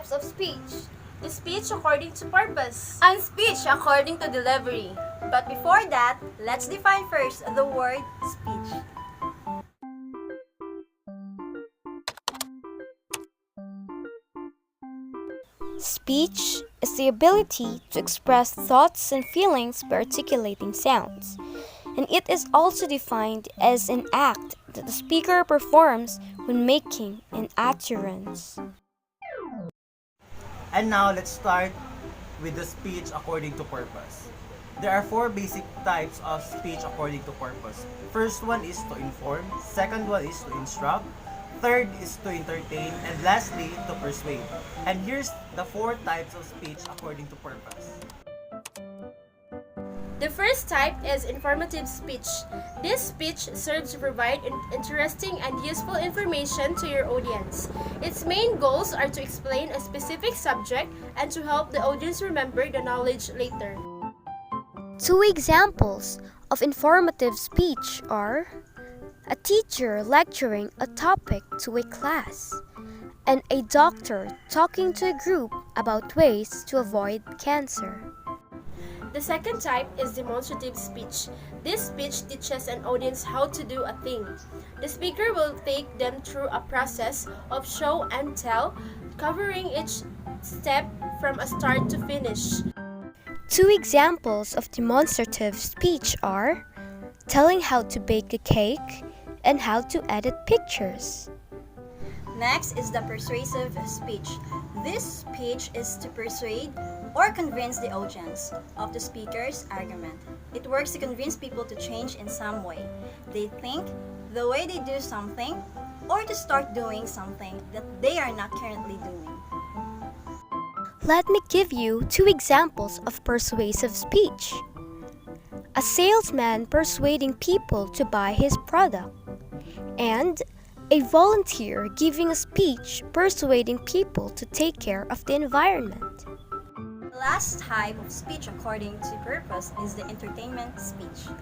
types of speech. The speech according to purpose. And speech according to delivery. But before that, let's define first the word speech. Speech is the ability to express thoughts and feelings by articulating sounds, and it is also defined as an act that the speaker performs when making an utterance. And now let's start with the speech according to purpose. There are four basic types of speech according to purpose. First one is to inform, second one is to instruct, third is to entertain, and lastly, to persuade. And here's the four types of speech according to purpose. The first type is informative speech. This speech serves to provide interesting and useful information to your audience. Its main goals are to explain a specific subject and to help the audience remember the knowledge later. Two examples of informative speech are a teacher lecturing a topic to a class, and a doctor talking to a group about ways to avoid cancer. The second type is demonstrative speech. This speech teaches an audience how to do a thing. The speaker will take them through a process of show and tell, covering each step from a start to finish. Two examples of demonstrative speech are telling how to bake a cake and how to edit pictures. Next is the persuasive speech. This speech is to persuade or convince the audience of the speaker's argument. It works to convince people to change in some way. They think, the way they do something, or to start doing something that they are not currently doing. Let me give you two examples of persuasive speech. A salesman persuading people to buy his product, and a volunteer giving a speech persuading people to take care of the environment. The last type of speech according to purpose is the entertainment speech.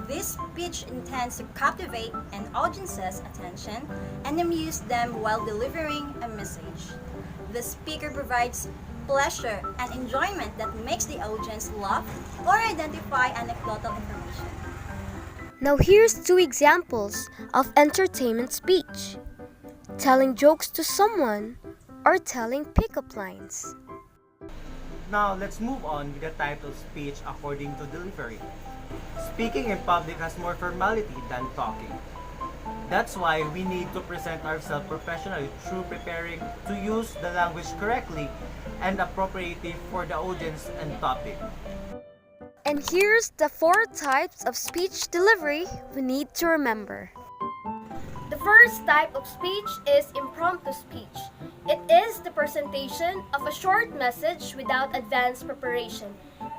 This speech intends to captivate an audience's attention and amuse them while delivering a message. The speaker provides pleasure and enjoyment that makes the audience laugh or identify anecdotal information. Now here's two examples of entertainment speech. Telling jokes to someone or telling pickup lines. Now let's move on with the type of speech according to delivery. Speaking in public has more formality than talking. That's why we need to present ourselves professionally through preparing to use the language correctly and appropriately for the audience and topic. And here's the four types of speech delivery we need to remember. The first type of speech is impromptu speech. It is the presentation of a short message without advanced preparation.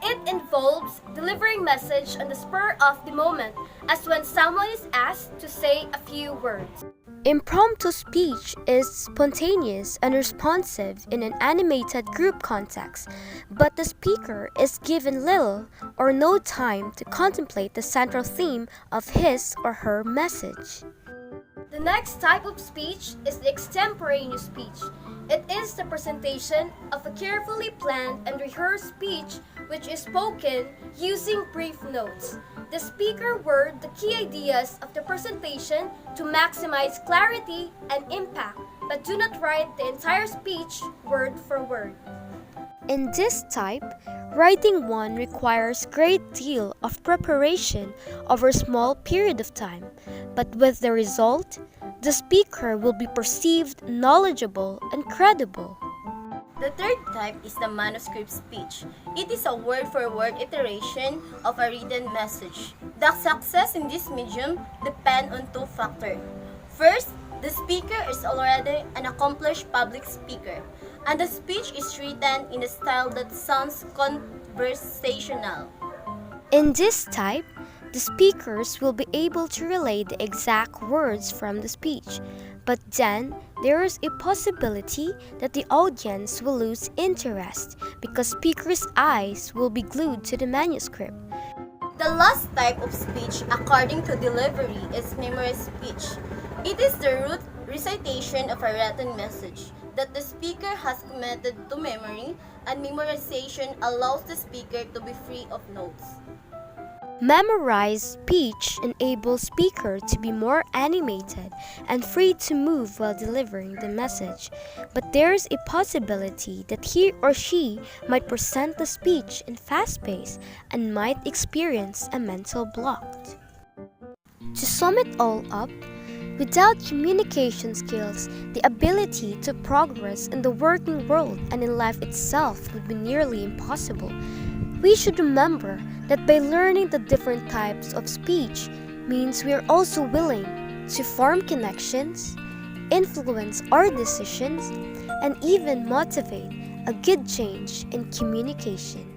It involves delivering message on the spur of the moment, as when someone is asked to say a few words. Impromptu speech is spontaneous and responsive in an animated group context, but the speaker is given little or no time to contemplate the central theme of his or her message. The next type of speech is the extemporaneous speech. It is the presentation of a carefully planned and rehearsed speech which is spoken using brief notes. The speaker word the key ideas of the presentation to maximize clarity and impact, but do not write the entire speech word for word. In this type, writing one requires great deal of preparation over a small period of time, but with the result, the speaker will be perceived knowledgeable and credible. The third type is the manuscript speech. It is a word-for-word iteration of a written message. The success in this medium depends on two factors. First, the speaker is already an accomplished public speaker, and the speech is written in a style that sounds conversational. In this type, the speakers will be able to relay the exact words from the speech, but then there is a possibility that the audience will lose interest because speakers' eyes will be glued to the manuscript. The last type of speech according to delivery is memory speech. It is the rote recitation of a written message. that the speaker has committed to memory, and memorization allows the speaker to be free of notes. Memorized speech enables speaker to be more animated and free to move while delivering the message. But there is a possibility that he or she might present the speech in fast pace and might experience a mental block. To sum it all up, without communication skills, the ability to progress in the working world and in life itself would be nearly impossible. We should remember that by learning the different types of speech means we are also willing to form connections, influence our decisions, and even motivate a good change in communication.